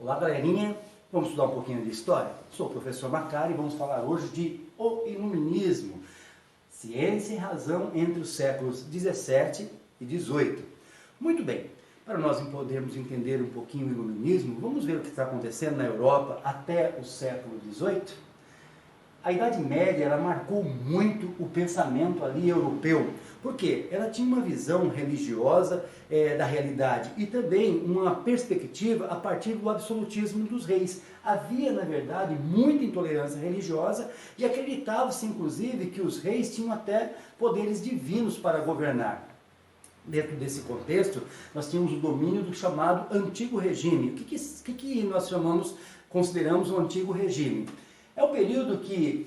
Olá, galerinha! Vamos estudar um pouquinho de história? Sou o professor Macari e vamos falar hoje de o Iluminismo, ciência e razão entre os séculos 17 e 18. Muito bem, para nós podermos entender um pouquinho o Iluminismo, vamos ver o que está acontecendo na Europa até o século 18? A Idade Média ela marcou muito o pensamento ali europeu. Por quê? Ela tinha uma visão religiosa da realidade e também uma perspectiva a partir do absolutismo dos reis. Havia, na verdade, muita intolerância religiosa e acreditava-se, inclusive, que os reis tinham até poderes divinos para governar. Dentro desse contexto, nós tínhamos o domínio do chamado Antigo Regime. O que nós consideramos o Antigo Regime? É o período que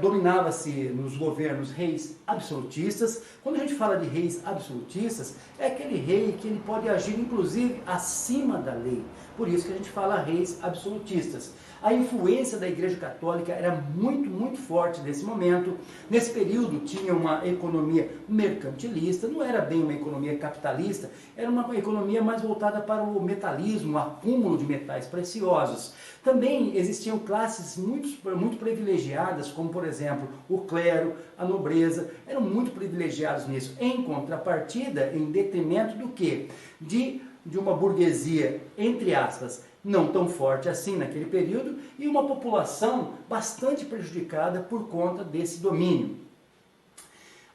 dominava-se nos governos reis absolutistas. Quando a gente fala de reis absolutistas, é aquele rei que ele pode agir inclusive acima da lei. Por isso que a gente fala reis absolutistas. A influência da Igreja Católica era muito forte nesse momento. Nesse período tinha uma economia mercantilista, não era bem uma economia capitalista, era uma economia mais voltada para o metalismo, o acúmulo de metais preciosos. Também existiam classes muito privilegiadas, como por exemplo o clero, a nobreza, eram muito privilegiados nisso. Em contrapartida, em detrimento do quê? De uma burguesia, entre aspas, não tão forte assim naquele período, e uma população bastante prejudicada por conta desse domínio.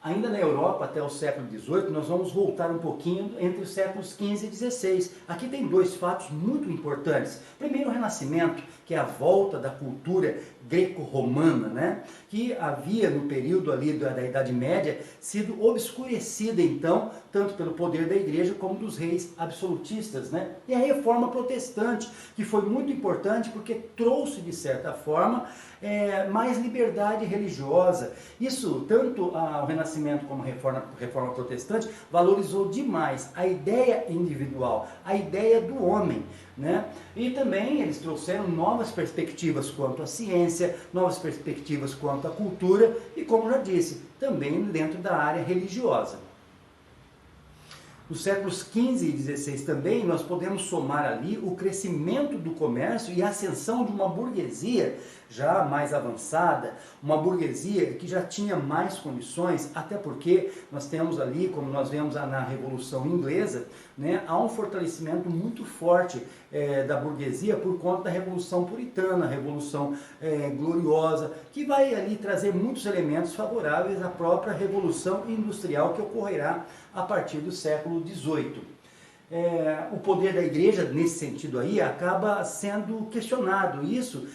Ainda na Europa, até o século XVIII, nós vamos voltar um pouquinho entre os séculos XV e XVI. Aqui tem dois fatos muito importantes. Primeiro, o Renascimento, que é a volta da cultura greco-romana, né? Que havia no período ali da Idade Média sido obscurecida, então, tanto pelo poder da Igreja como dos reis absolutistas, né? E a Reforma Protestante, que foi muito importante porque trouxe, de certa forma, mais liberdade religiosa. Isso, tanto o Renascimento como a Reforma Protestante, valorizou demais a ideia individual, a ideia do homem, né? E também eles trouxeram novas perspectivas quanto à ciência, novas perspectivas quanto à cultura e, como já disse, também dentro da área religiosa. Nos séculos XV e XVI também, nós podemos somar ali o crescimento do comércio e a ascensão de uma burguesia já mais avançada, uma burguesia que já tinha mais condições, até porque nós temos ali, como nós vemos na Revolução Inglesa, né, há um fortalecimento muito forte da burguesia por conta da Revolução Puritana, a Revolução Gloriosa, que vai ali trazer muitos elementos favoráveis à própria Revolução Industrial que ocorrerá a partir do século XVIII. O poder da igreja, nesse sentido aí, acaba sendo questionado. Isso,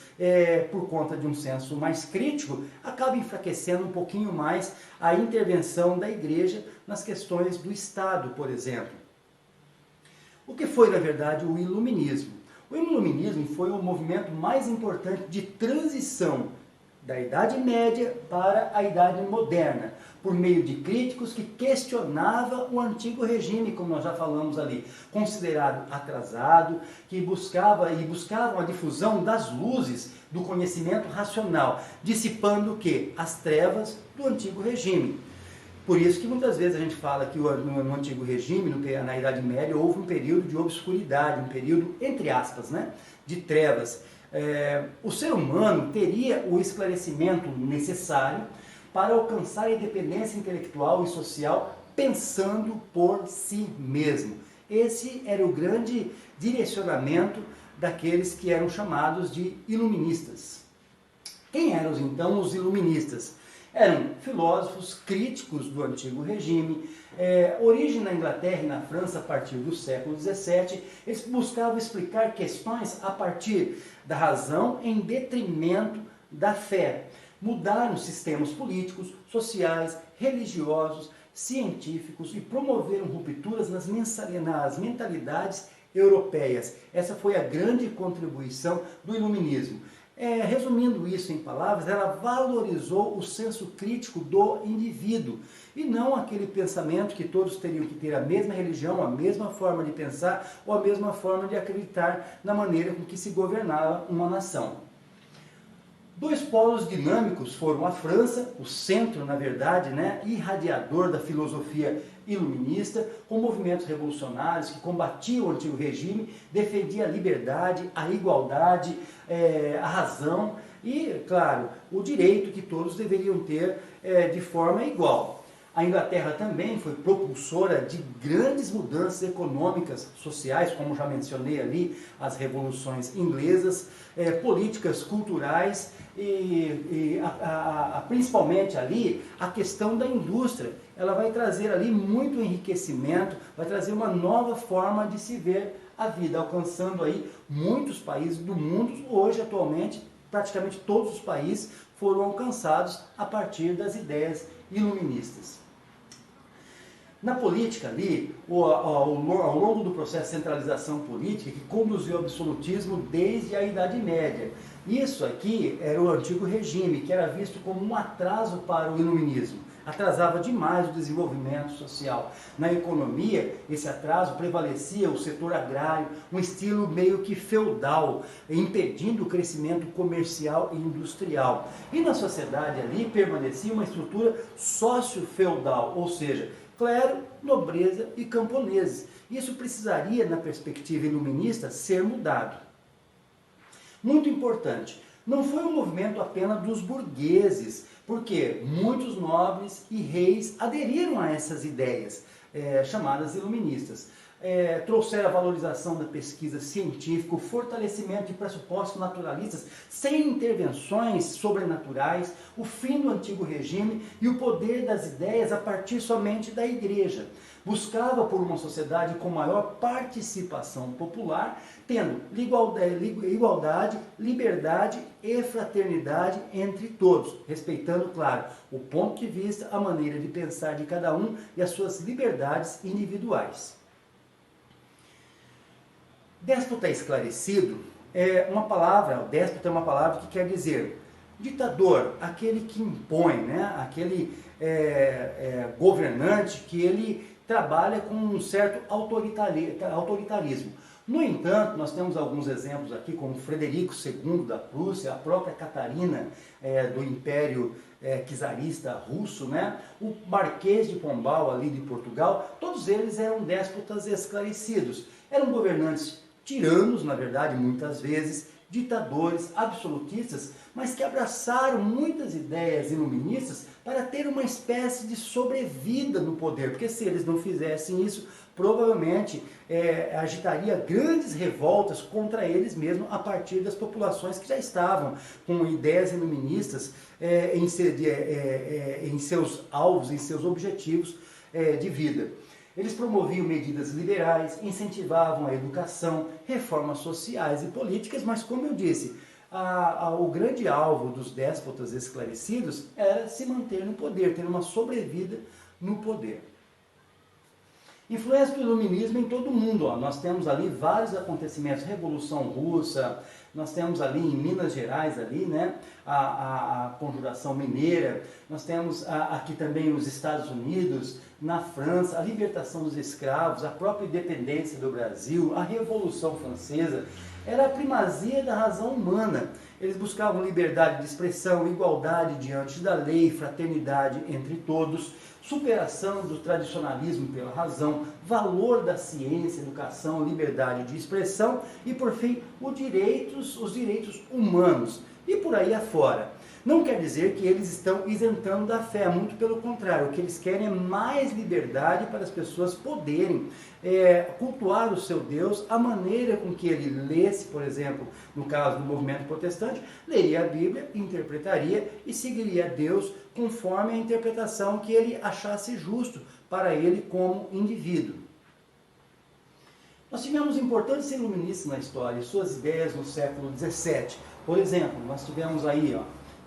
por conta de um senso mais crítico, acaba enfraquecendo um pouquinho mais a intervenção da igreja nas questões do Estado, por exemplo. O que foi, na verdade, o Iluminismo? O Iluminismo foi o movimento mais importante de transição da Idade Média para a Idade Moderna, por meio de críticos que questionavam o Antigo Regime, como nós já falamos ali, considerado atrasado, que buscavam a difusão das luzes do conhecimento racional, dissipando o quê? As trevas do Antigo Regime. Por isso que muitas vezes a gente fala que no Antigo Regime, na Idade Média, houve um período de obscuridade, um período, entre aspas, né, de trevas. O ser humano teria o esclarecimento necessário para alcançar a independência intelectual e social pensando por si mesmo. Esse era o grande direcionamento daqueles que eram chamados de iluministas. Quem eram então os iluministas? Eram filósofos críticos do Antigo Regime, origem na Inglaterra e na França a partir do século XVII. Eles buscavam explicar questões a partir da razão em detrimento da fé. Mudaram sistemas políticos, sociais, religiosos, científicos e promoveram rupturas nas mentalidades europeias. Essa foi a grande contribuição do Iluminismo. Resumindo isso em palavras, ela valorizou o senso crítico do indivíduo e não aquele pensamento que todos teriam que ter a mesma religião, a mesma forma de pensar ou a mesma forma de acreditar na maneira com que se governava uma nação. Dois polos dinâmicos foram a França, o centro, na verdade, né, irradiador da filosofia iluminista, com movimentos revolucionários que combatiam o antigo regime, defendia a liberdade, a igualdade, a razão e, claro, o direito que todos deveriam ter de forma igual. A Inglaterra também foi propulsora de grandes mudanças econômicas, sociais, como já mencionei ali, as revoluções inglesas, políticas culturais e principalmente ali a questão da indústria. Ela vai trazer ali muito enriquecimento, vai trazer uma nova forma de se ver a vida, alcançando aí muitos países do mundo. Hoje, atualmente, praticamente todos os países foram alcançados a partir das ideias iluministas. Na política ali, ao longo do processo de centralização política, que conduziu ao absolutismo desde a Idade Média. Isso aqui era o antigo regime, que era visto como um atraso para o iluminismo. Atrasava demais o desenvolvimento social. Na economia, esse atraso prevalecia o setor agrário, um estilo meio que feudal, impedindo o crescimento comercial e industrial. E na sociedade ali permanecia uma estrutura sócio-feudal, ou seja, clero, nobreza e camponeses. Isso precisaria, na perspectiva iluminista, ser mudado. Muito importante, não foi um movimento apenas dos burgueses, porque muitos nobres e reis aderiram a essas ideias, chamadas iluministas. Trouxeram a valorização da pesquisa científica, o fortalecimento de pressupostos naturalistas, sem intervenções sobrenaturais, o fim do antigo regime e o poder das ideias a partir somente da igreja. Buscava por uma sociedade com maior participação popular, tendo igualdade, liberdade e fraternidade entre todos, respeitando, claro, o ponto de vista, a maneira de pensar de cada um e as suas liberdades individuais. Déspota esclarecido é uma palavra, déspota é uma palavra que quer dizer ditador, aquele que impõe, né? Aquele governante que ele trabalha com um certo autoritarismo. No entanto, nós temos alguns exemplos aqui, como Frederico II da Prússia, a própria Catarina do Império czarista russo, né? O Marquês de Pombal ali de Portugal, todos eles eram déspotas esclarecidos, eram governantes tiranos, na verdade, muitas vezes, ditadores, absolutistas, mas que abraçaram muitas ideias iluministas para ter uma espécie de sobrevida no poder, porque se eles não fizessem isso, provavelmente agitaria grandes revoltas contra eles mesmos a partir das populações que já estavam com ideias iluministas em seus alvos, em seus objetivos de vida. Eles promoviam medidas liberais, incentivavam a educação, reformas sociais e políticas, mas como eu disse, o grande alvo dos déspotas esclarecidos era se manter no poder, ter uma sobrevida no poder. Influência do iluminismo em todo o mundo. Nós temos ali vários acontecimentos, Revolução Russa, nós temos ali em Minas Gerais, ali, né, a Conjuração Mineira, nós temos aqui também os Estados Unidos, na França, a libertação dos escravos, a própria independência do Brasil, a Revolução Francesa. Era a primazia da razão humana. Eles buscavam liberdade de expressão, igualdade diante da lei, fraternidade entre todos, superação do tradicionalismo pela razão, valor da ciência, educação, liberdade de expressão e, por fim, os direitos humanos. E por aí afora. Não quer dizer que eles estão isentando da fé, muito pelo contrário, o que eles querem é mais liberdade para as pessoas poderem cultuar o seu Deus, a maneira com que ele lesse, por exemplo, no caso do movimento protestante, leria a Bíblia, interpretaria e seguiria Deus conforme a interpretação que ele achasse justo para ele como indivíduo. Nós tivemos importantes iluministas na história e suas ideias no século XVII. Por exemplo, nós tivemos aí,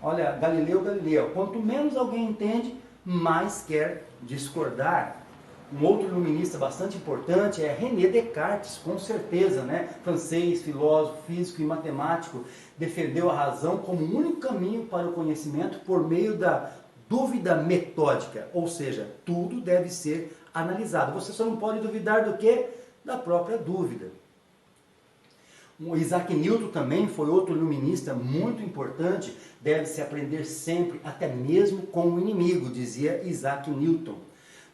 olha, Galileu Galilei, quanto menos alguém entende, mais quer discordar. Um outro iluminista bastante importante é René Descartes, com certeza, né? Francês, filósofo, físico e matemático, defendeu a razão como o único caminho para o conhecimento por meio da dúvida metódica, ou seja, tudo deve ser analisado. Você só não pode duvidar do quê? Da própria dúvida. O Isaac Newton também foi outro iluminista muito importante, deve-se aprender sempre, até mesmo com o inimigo, dizia Isaac Newton.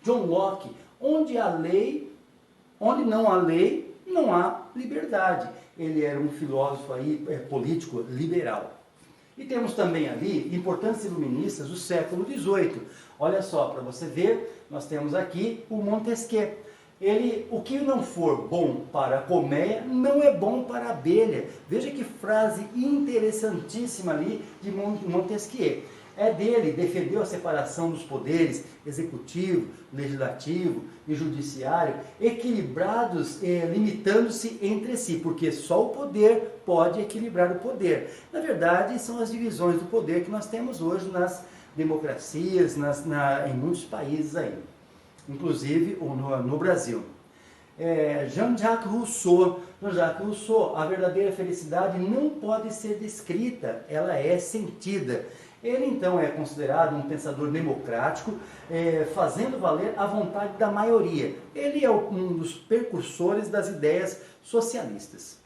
John Locke, Onde não há lei, não há liberdade. Ele era um filósofo aí, político liberal. E temos também ali importantes iluministas do século XVIII. Olha só, para você ver, nós temos aqui o Montesquieu. O que não for bom para a colmeia, não é bom para a abelha. Veja que frase interessantíssima ali de Montesquieu. É dele, defendeu a separação dos poderes executivo, legislativo e judiciário, equilibrados, limitando-se entre si, porque só o poder pode equilibrar o poder. Na verdade, são as divisões do poder que nós temos hoje nas democracias, em muitos países aí, inclusive no Brasil. Jean-Jacques Rousseau, a verdadeira felicidade não pode ser descrita, ela é sentida. Ele então é considerado um pensador democrático, fazendo valer a vontade da maioria. Ele é um dos precursores das ideias socialistas.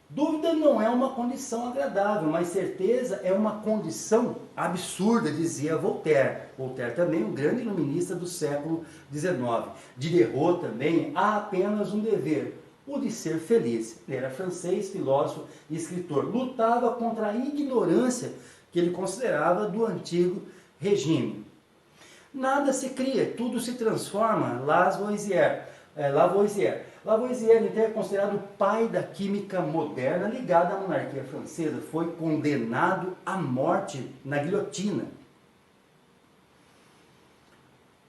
Dúvida não é uma condição agradável, mas certeza é uma condição absurda, dizia Voltaire. Voltaire também, um grande iluminista do século XIX. Diderot também, há apenas um dever, o de ser feliz. Ele era francês, filósofo e escritor. Lutava contra a ignorância que ele considerava do antigo regime. Nada se cria, tudo se transforma. Lavoisier, então, é considerado o pai da química moderna, ligado à monarquia francesa. Foi condenado à morte na guilhotina.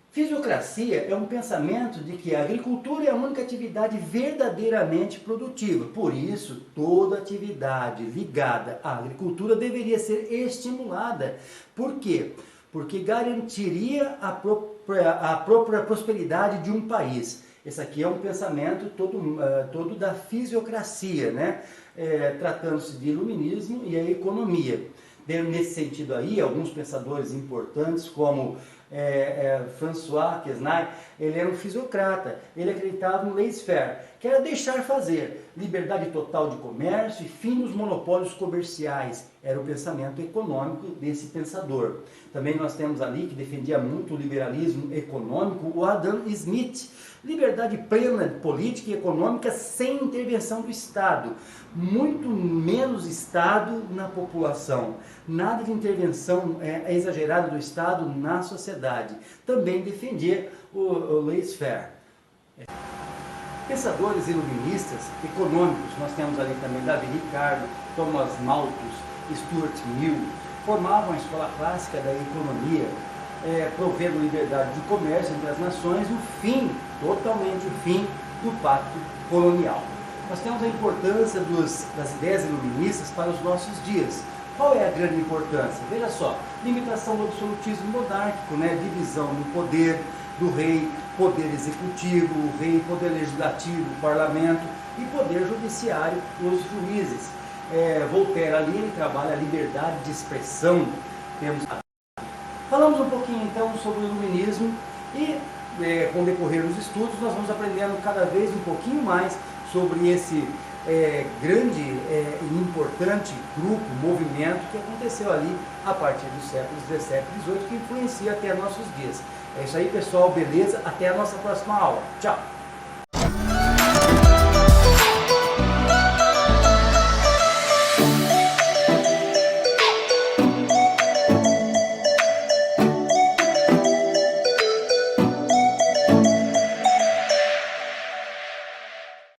Fisiocracia é um pensamento de que a agricultura é a única atividade verdadeiramente produtiva. Por isso, toda atividade ligada à agricultura deveria ser estimulada. Por quê? Porque garantiria a própria prosperidade de um país. Esse aqui é um pensamento todo da fisiocracia, né? Tratando-se de iluminismo e a economia. Nesse sentido aí, alguns pensadores importantes, como François Quesnay, ele era um fisiocrata, ele acreditava no laissez-faire, que era deixar fazer, liberdade total de comércio e fim dos monopólios comerciais. Era o pensamento econômico desse pensador. Também nós temos ali, que defendia muito o liberalismo econômico, o Adam Smith. Liberdade plena política e econômica sem intervenção do Estado. Muito menos Estado na população. Nada de intervenção exagerada do Estado na sociedade. Também defendia o laissez-faire. Pensadores iluministas econômicos, nós temos ali também Davi Ricardo, Thomas Malthus, Stuart Mill, formavam a escola clássica da economia, provendo liberdade de comércio entre as nações, totalmente o fim do pacto colonial. Nós temos a importância das ideias iluministas para os nossos dias. Qual é a grande importância? Veja só, limitação do absolutismo monárquico, divisão do poder do rei, poder executivo, o rei, poder legislativo, o parlamento e poder judiciário, os juízes. Voltaire ali, ele trabalha a liberdade de expressão. Falamos um pouquinho então sobre o iluminismo e com o decorrer dos estudos nós vamos aprendendo cada vez um pouquinho mais sobre esse grande e importante grupo, movimento que aconteceu ali a partir dos séculos XVII e XVIII, que influencia até nossos dias. É isso aí, pessoal, beleza? Até a nossa próxima aula. Tchau!